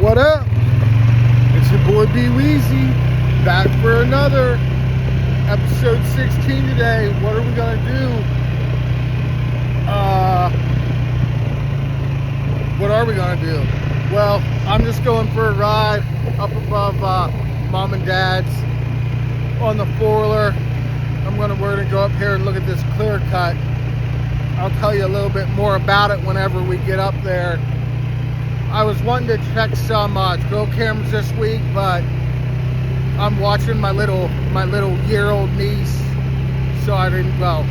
What up? It's your boy B Weezy, back for another episode 16 today. What are we gonna do? What are we gonna do? Well, I'm just going for a ride up above mom and dad's on the four-wheeler. We're gonna go up here and look at this clear cut. I'll tell you a little bit more about it whenever we get up there. I was wanting to check some trail cameras this week, but I'm watching my little year-old niece, so I didn't. Well,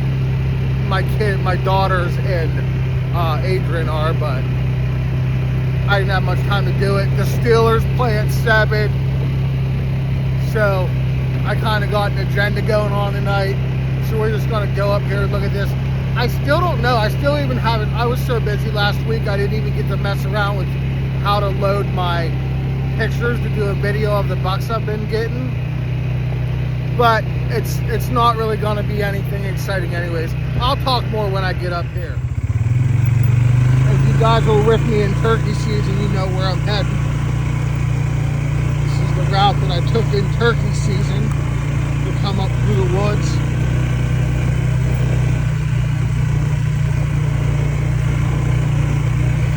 my daughters and Adrian are, but I didn't have much time to do it. The Steelers play at 7, so I kind of got an agenda going on tonight. So we're just gonna go up here and look at this. I still don't know. I still even haven't. I was so busy last week, I didn't even get to mess around with how to load my pictures to do a video of the bucks I've been getting. But it's not really going to be anything exciting anyways. I'll talk more when I get up here. If you guys were with me in turkey season, you know where I'm heading. This is the route that I took in turkey season to come up through the woods.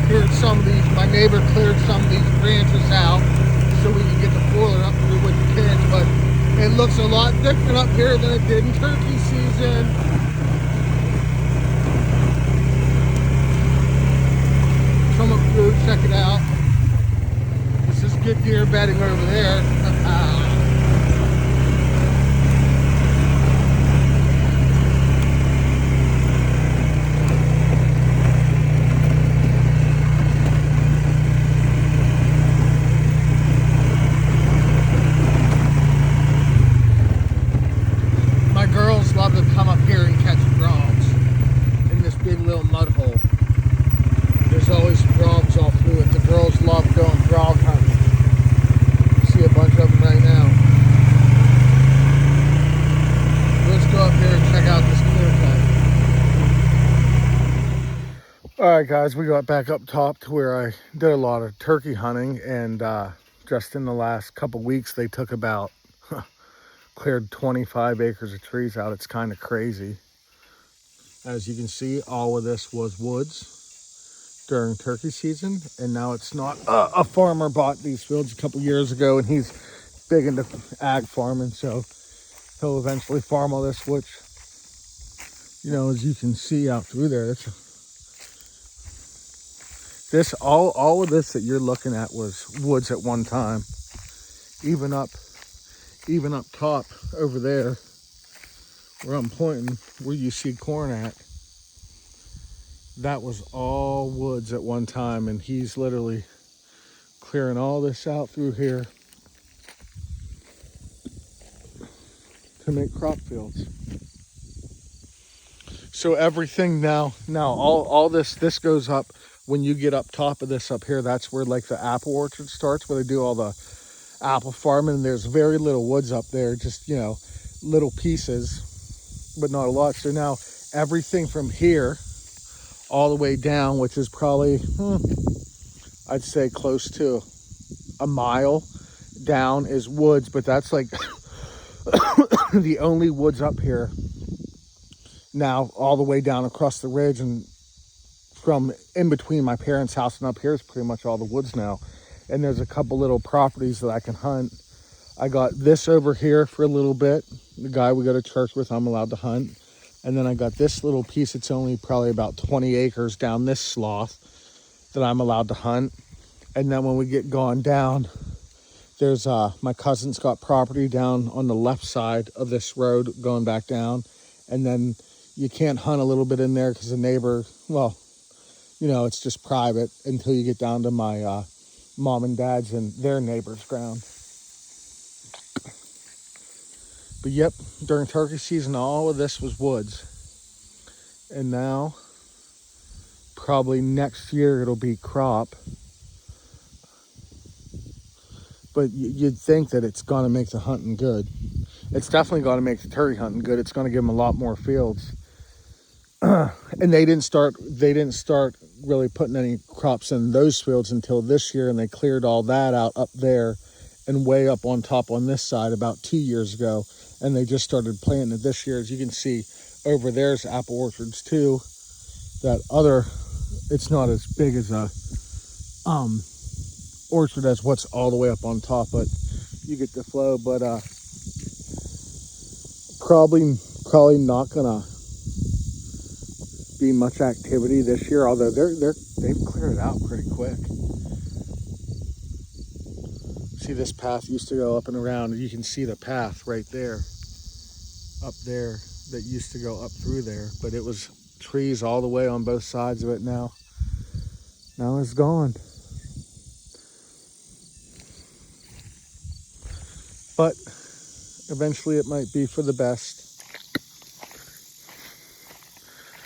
Cleared some of these, my neighbor cleared some of these branches out so we can get the foiler up through with the kids, but it looks a lot different up here than it did in turkey season. Come up through, check it out. This is good deer bedding over there. Love to come up here and catch frogs in this big little mud hole. There's always frogs all through it. The girls love going frog hunting. See a bunch of them right now. Let's go up here and check out this clear cut. Alright guys, we got back up top to where I did a lot of turkey hunting, and just in the last couple weeks they took about cleared 25 acres of trees out. It's kind of crazy. As you can see, all of this was woods during turkey season, and now it's not. A farmer bought these fields a couple years ago, and he's big into ag farming, so he'll eventually farm all this, which, you know, as you can see out through there, this all of this that you're looking at was woods at one time. Even up top over there where I'm pointing, where you see corn at, that was all woods at one time, and he's literally clearing all this out through here to make crop fields. So everything now all this goes up. When you get up top of this up here, that's where like the apple orchard starts, where they do all the apple farming, and there's very little woods up there, just, you know, little pieces, but not a lot. So now everything from here all the way down, which is probably I'd say close to a mile down, is woods, but that's like the only woods up here now, all the way down across the ridge, and from in between my parents' house and up here is pretty much all the woods now. And there's a couple little properties that I can hunt. I got this over here for a little bit. The guy we go to church with, I'm allowed to hunt. And then I got this little piece. It's only probably about 20 acres down this slough that I'm allowed to hunt. And then when we get gone down, there's my cousin's got property down on the left side of this road going back down. And then you can't hunt a little bit in there because the neighbor, well, you know, it's just private until you get down to my mom and dad's and their neighbor's ground. But yep, during turkey season, all of this was woods. And now, probably next year, it'll be crop. But you'd think that it's going to make the hunting good. It's definitely going to make the turkey hunting good. It's going to give them a lot more fields. And they didn't start really putting any crops in those fields until this year, and they cleared all that out up there and way up on top on this side about 2 years ago, and they just started planting it this year. As you can see over there's apple orchards too. That other, it's not as big as a orchard as what's all the way up on top, but you get the flow. But probably not gonna be much activity this year, although they've cleared it out pretty quick. See, this path used to go up and around, and you can see the path right there, up there, that used to go up through there, but it was trees all the way on both sides of it. Now it's gone. But eventually it might be for the best.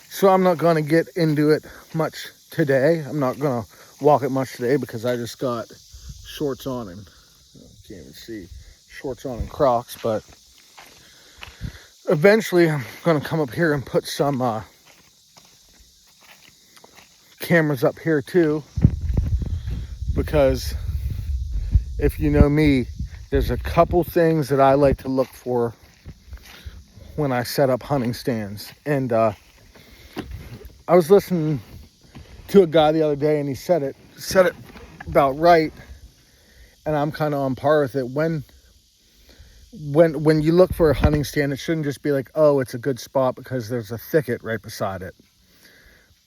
So I'm not going to get into it much today. I'm not going to walk it much today because I just got shorts on and can't even see, shorts on and Crocs. But eventually I'm going to come up here and put some cameras up here too, because if you know me, there's a couple things that I like to look for when I set up hunting stands. And I was listening to a guy the other day, and he said it about right, and I'm kind of on par with it. When you look for a hunting stand, it shouldn't just be like, oh, it's a good spot because there's a thicket right beside it.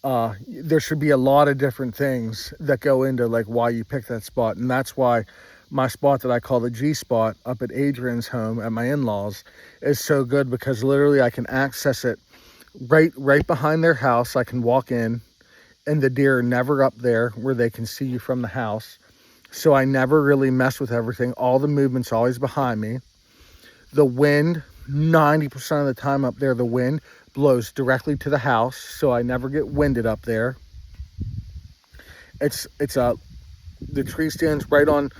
There should be a lot of different things that go into like why you pick that spot, and that's why my spot that I call the G spot up at Adrian's home at my in-laws is so good, because literally I can access it right behind their house. I can walk in, and the deer are never up there where they can see you from the house. So I never really mess with everything. All the movement's always behind me. The wind, 90% of the time up there, the wind blows directly to the house, so I never get winded up there. The tree stands right on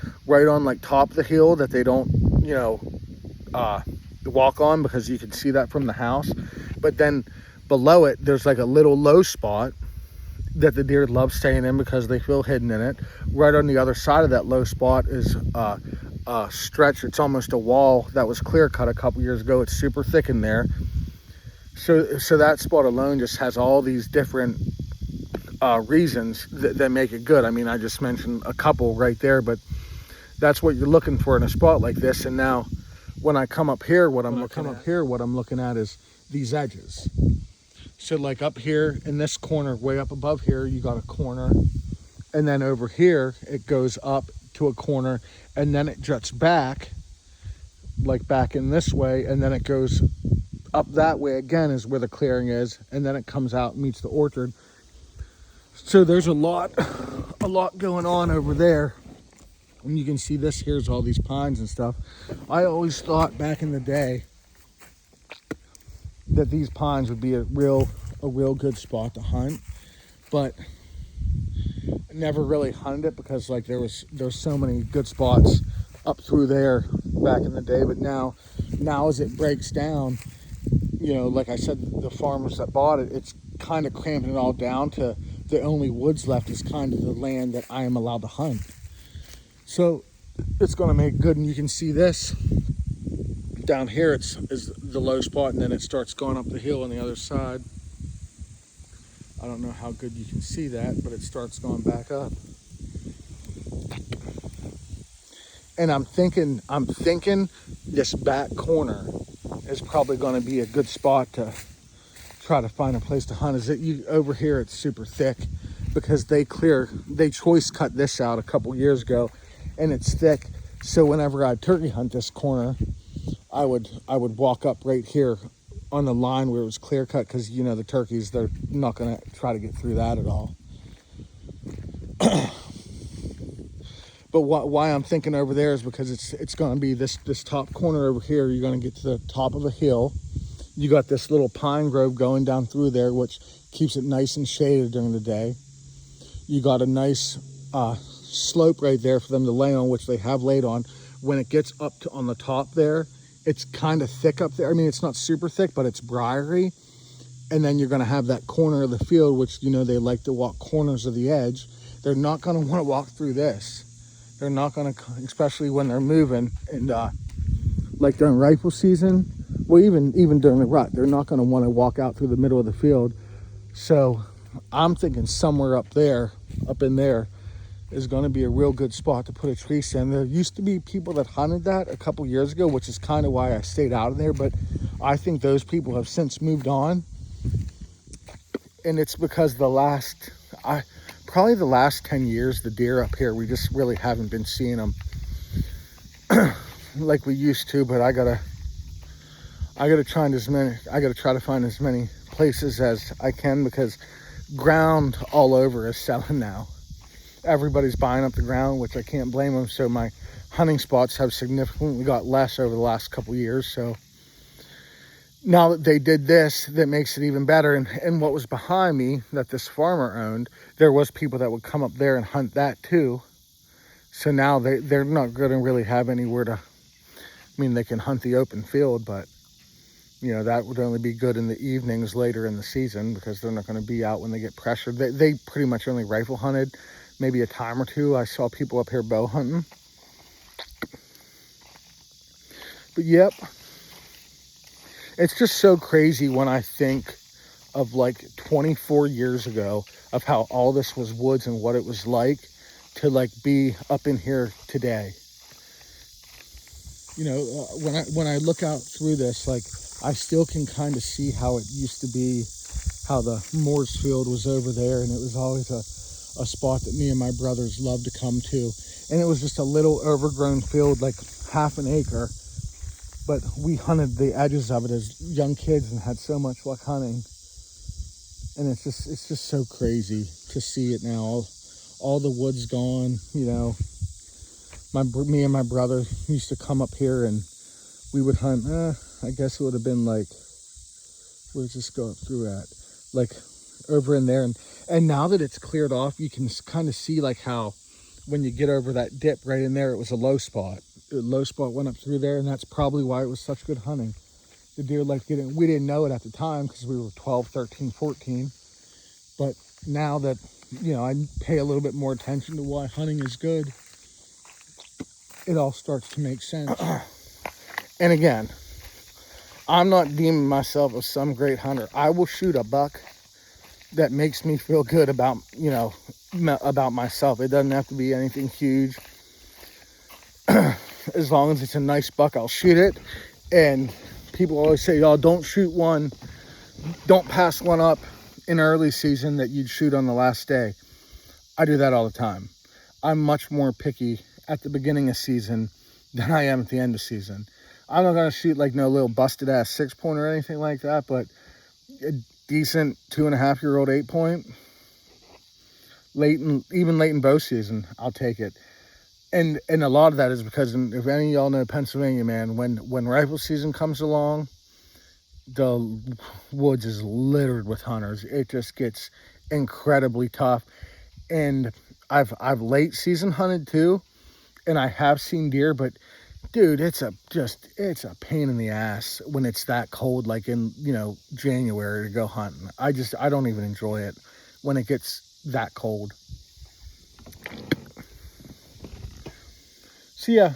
like top of the hill that they don't, walk on, because you can see that from the house. But then below it, there's like a little low spot that the deer love staying in because they feel hidden in it. Right on the other side of that low spot is a stretch. It's almost a wall that was clear cut a couple years ago. It's super thick in there. So that spot alone just has all these different reasons that make it good. I mean, I just mentioned a couple right there, but that's what you're looking for in a spot like this. And now when I come up here, what I'm looking at is these edges. So like up here in this corner, way up above here, you got a corner, and then over here it goes up to a corner, and then it juts back, like back in this way, and then it goes up that way again is where the clearing is, and then it comes out and meets the orchard. So there's a lot going on over there. And you can see this here's all these pines and stuff. I always thought back in the day that these pines would be a real good spot to hunt, but I never really hunted it because like there's so many good spots up through there back in the day. But now as it breaks down, like I said, the farmers that bought it, it's kind of cramping it all down to the only woods left is kind of the land that I am allowed to hunt. So it's going to make good. And you can see this down here, is the low spot, and then it starts going up the hill on the other side. I don't know how good you can see that, but it starts going back up. And I'm thinking this back corner is probably going to be a good spot to try to find a place to hunt. Over here it's super thick because they choice cut this out a couple years ago, and it's thick. So whenever I turkey hunt this corner, I would walk up right here on the line where it was clear cut, because the turkeys, they're not going to try to get through that at all. But why I'm thinking over there is because it's going to be this top corner over here. You're going to get to the top of a hill. You got this little pine grove going down through there, which keeps it nice and shaded during the day. You got a nice slope right there for them to lay on, which they have laid on. When it gets up on the top there, it's kind of thick up there. I mean, it's not super thick, but it's briery. and then you're going to have that corner of the field, which, you know, they like to walk corners of the edge. They're not going to want to walk through this. They're not going to, especially when they're moving, and like during rifle season, well, even during the rut, they're not going to want to walk out through the middle of the field. So I'm thinking somewhere up there, up in there, is going to be a real good spot to put a tree stand. There used to be people that hunted that a couple years ago, which is kind of why I stayed out of there, but I think those people have since moved on. And it's because probably the last 10 years, the deer up here, we just really haven't been seeing them like we used to. But I gotta try to find as many places as I can, because ground all over is selling now. Everybody's buying up the ground, which I can't blame them. So my hunting spots have significantly got less over the last couple years. So now that they did this, that makes it even better. And what was behind me that this farmer owned, there was people that would come up there and hunt that too. So now they're not going to really have anywhere to, I mean, they can hunt the open field, but you know, that would only be good in the evenings later in the season, because they're not going to be out when they get pressured. They pretty much only rifle hunted, maybe a time or two. I saw people up here bow hunting. But yep, it's just so crazy when I think of like 24 years ago of how all this was woods and what it was like to like be up in here today. You know, when I look out through this, like I still can kind of see how it used to be, how the Moore's Field was over there, and it was always a spot that me and my brothers loved to come to. And it was just a little overgrown field, like half an acre. But we hunted the edges of it as young kids and had so much luck hunting. And it's just so crazy to see it now. All the wood's gone, you know. Me and my brother used to come up here and we would hunt. I guess it would have been like, where's this go up through at? Like over in there. And now that it's cleared off, you can kind of see like how when you get over that dip right in there, it was a low spot. The low spot went up through there, and that's probably why it was such good hunting. The deer liked getting, we didn't know it at the time because we were 12, 13, 14. But now that, you know, I pay a little bit more attention to why hunting is good, it all starts to make sense. And again, I'm not deeming myself as some great hunter. I will shoot a buck that makes me feel good about, you know, about myself. It doesn't have to be anything huge. As long as it's a nice buck, I'll shoot it. And people always say, oh, don't shoot one, don't pass one up in early season that you'd shoot on the last day. I do that all the time. I'm much more picky at the beginning of season than I am at the end of season. I'm not going to shoot like no little busted ass 6-point or anything like that, but a decent 2.5-year-old 8-point, even late in bow season, I'll take it. And a lot of that is because, if any of y'all know Pennsylvania, man, when rifle season comes along, the woods is littered with hunters. It just gets incredibly tough. And I've late season hunted too, and I have seen deer, but dude, it's a pain in the ass when it's that cold, like in, you know, January to go hunting. I don't even enjoy it when it gets that cold. So yeah,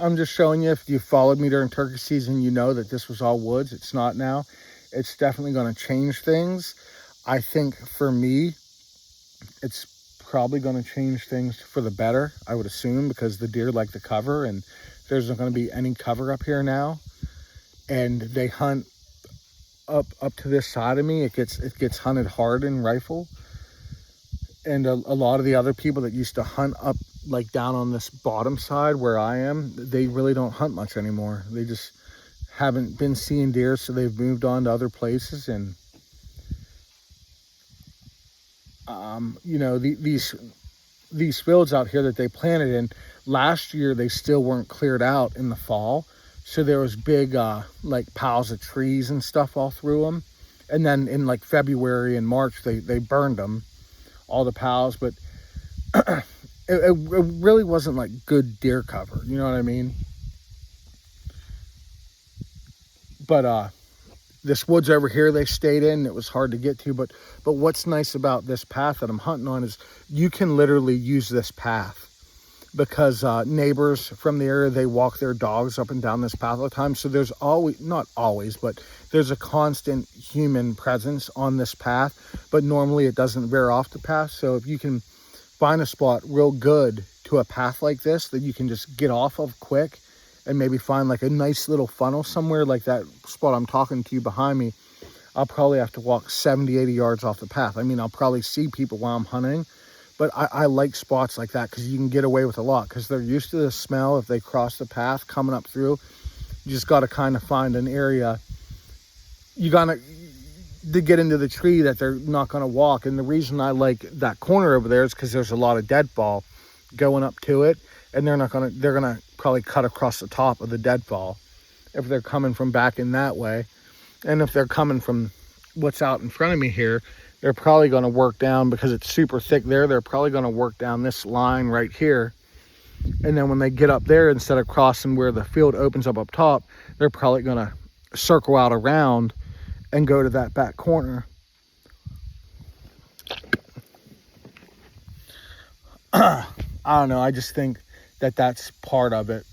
I'm just showing you, if you followed me during turkey season, you know that this was all woods. It's not now. It's definitely going to change things. I think for me, it's probably going to change things for the better, I would assume, because the deer like the cover, and there's not going to be any cover up here now. And they hunt up to this side of me. It gets hunted hard in rifle. And a lot of the other people that used to hunt up like down on this bottom side where I am, they really don't hunt much anymore. They just haven't been seeing deer, so they've moved on to other places. And you know, these fields out here that they planted in last year, they still weren't cleared out in the fall, so there was big like piles of trees and stuff all through them. And then in like February and March, they burned them, all the piles. But it really wasn't like good deer cover, you know what I mean? But this woods over here they stayed in. It was hard to get to, but what's nice about this path that I'm hunting on is you can literally use this path because neighbors from the area, they walk their dogs up and down this path all the time. So there's always, not always, but there's a constant human presence on this path, but normally it doesn't veer off the path. So if you can find a spot real good to a path like this that you can just get off of quick, and maybe find like a nice little funnel somewhere, like that spot I'm talking to you behind me, I'll probably have to walk 70, 80 yards off the path. I mean, I'll probably see people while I'm hunting, but I like spots like that because you can get away with a lot because they're used to the smell. If they cross the path coming up through, you just got to kind of find an area you gotta to get into the tree that they're not going to walk. And the reason I like that corner over there is because there's a lot of deadfall going up to it, and they're gonna probably cut across the top of the deadfall if they're coming from back in that way. And if they're coming from what's out in front of me here, they're probably going to work down, because it's super thick there, they're probably going to work down this line right here. And then when they get up there, instead of crossing where the field opens up top, they're probably going to circle out around and go to that back corner. I don't know, I just think that that's part of it.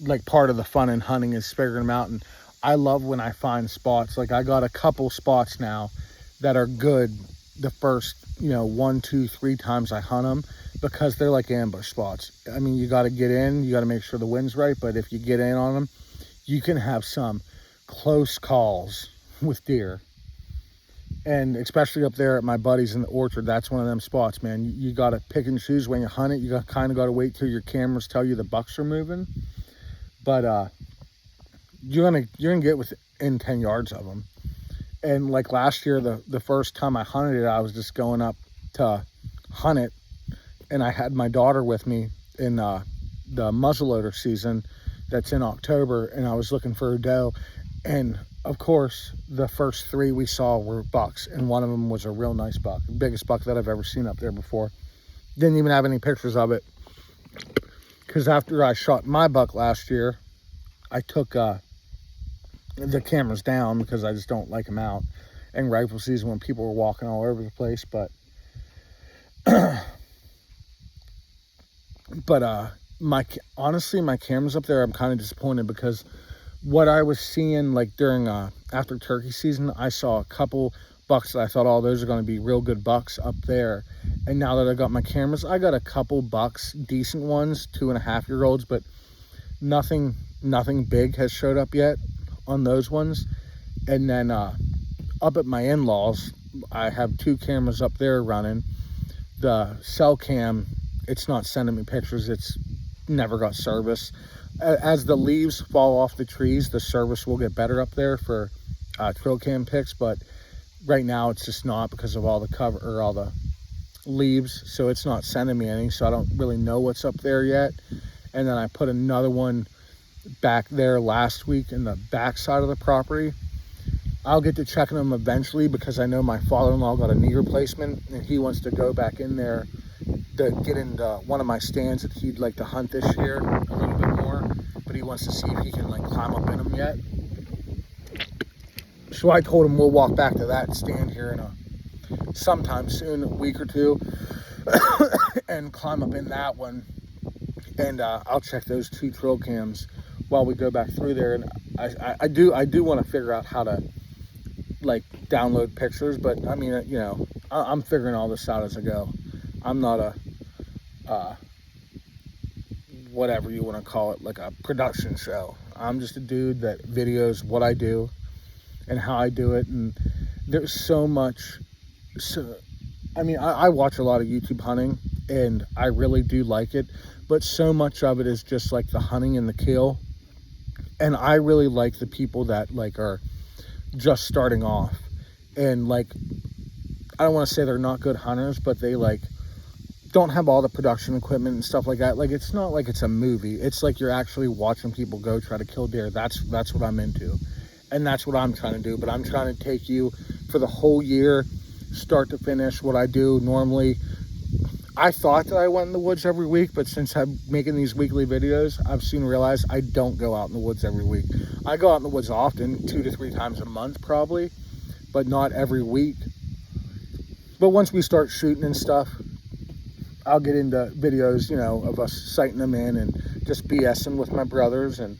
Like, part of the fun in hunting is figuring them out. And I love when I find spots. Like, I got a couple spots now that are good the first, 1, 2, 3 times I hunt them, because they're like ambush spots. I mean, you got to get in, you got to make sure the wind's right, but if you get in on them, you can have some close calls with deer. And especially up there at my buddies in the orchard, that's one of them spots, man. You got to pick and choose when you hunt it. You kind of got to wait till your cameras tell you the bucks are moving. But you're gonna get within 10 yards of them. And like last year, the first time I hunted it, I was just going up to hunt it, and I had my daughter with me in the muzzleloader season that's in October, and I was looking for a doe. And of course, the first 3 we saw were bucks, and one of them was a real nice buck, the biggest buck that I've ever seen up there before. Didn't even have any pictures of it, because after I shot my buck last year, I took the cameras down because I just don't like them out in rifle season when people were walking all over the place. But honestly, my cameras up there, I'm kind of disappointed, because what I was seeing, like during after turkey season, I saw a couple bucks that I thought, oh, those are going to be real good bucks up there. And now that I got my cameras, I got a couple bucks, decent ones, 2.5-year-olds, but nothing big has showed up yet on those ones. And then up at my in-laws, I have 2 cameras up there running. The cell cam, it's not sending me pictures, it's never got service. As the leaves fall off the trees, the service will get better up there for trail cam pics, but right now it's just not, because of all the cover or all the leaves, so it's not sending me any, so I don't really know what's up there yet. And then I put another one back there last week in the back side of the property. I'll get to checking them eventually, because I know my father-in-law got a knee replacement, and he wants to go back in there to get into one of my stands that he'd like to hunt this year a little bit more, but he wants to see if he can like climb up in them yet. So I told him we'll walk back to that stand here in sometime soon, a week or 2, and climb up in that one. And I'll check those 2 trail cams while we go back through there. And I do want to figure out how to like download pictures, but I mean, I'm figuring all this out as I go. I'm not a whatever you want to call it, like a production show. I'm just a dude that videos what I do and how I do it. And there's so much. So I mean, I watch a lot of YouTube hunting, and I really do like it, but so much of it is just like the hunting and the kill. And I really like the people that like are just starting off, and like, I don't want to say they're not good hunters, but they like don't have all the production equipment and stuff like that. Like, it's not like it's a movie. It's like you're actually watching people go try to kill deer. That's what I'm into, and that's what I'm trying to do. But I'm trying to take you for the whole year, start to finish, what I do normally I thought that I went in the woods every week, but since I'm making these weekly videos, I've soon realized I don't go out in the woods every week. I go out in the woods often, 2 to 3 times a month probably, but not every week. But once we start shooting and stuff, I'll get into videos, you know, of us sighting them in and just BSing with my brothers. And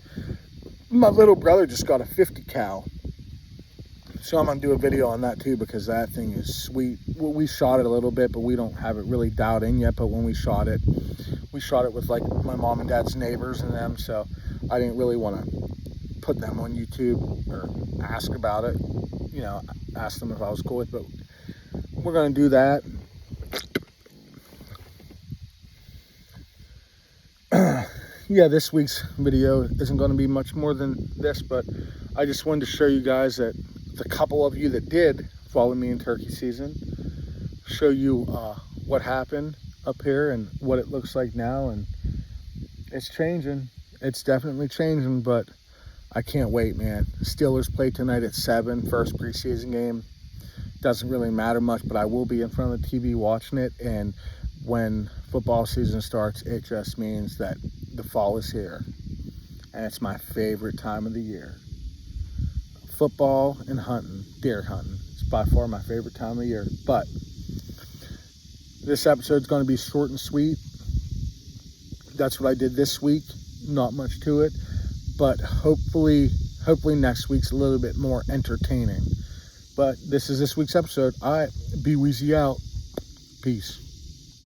my little brother just got a 50 cal. So I'm going to do a video on that too, because that thing is sweet. We shot it a little bit, but we don't have it really dialed in yet. But when we shot it with like my mom and dad's neighbors and them. So I didn't really want to put them on YouTube or ask about it, you know, ask them if I was cool with it. But we're going to do that. Yeah, this week's video isn't going to be much more than this, but I just wanted to show you guys that the couple of you that did follow me in turkey season, show you what happened up here and what it looks like now. And it's changing. It's definitely changing, but I can't wait, man. Steelers play tonight at 7, first preseason game. Doesn't really matter much, but I will be in front of the TV watching it. And when football season starts, it just means that the fall is here. And it's my favorite time of the year. Football and hunting, deer hunting. It's by far my favorite time of the year. But this episode's going to be short and sweet. That's what I did this week. Not much to it. But hopefully next week's a little bit more entertaining. But this is this week's episode. All right, Be Weezy out. Peace.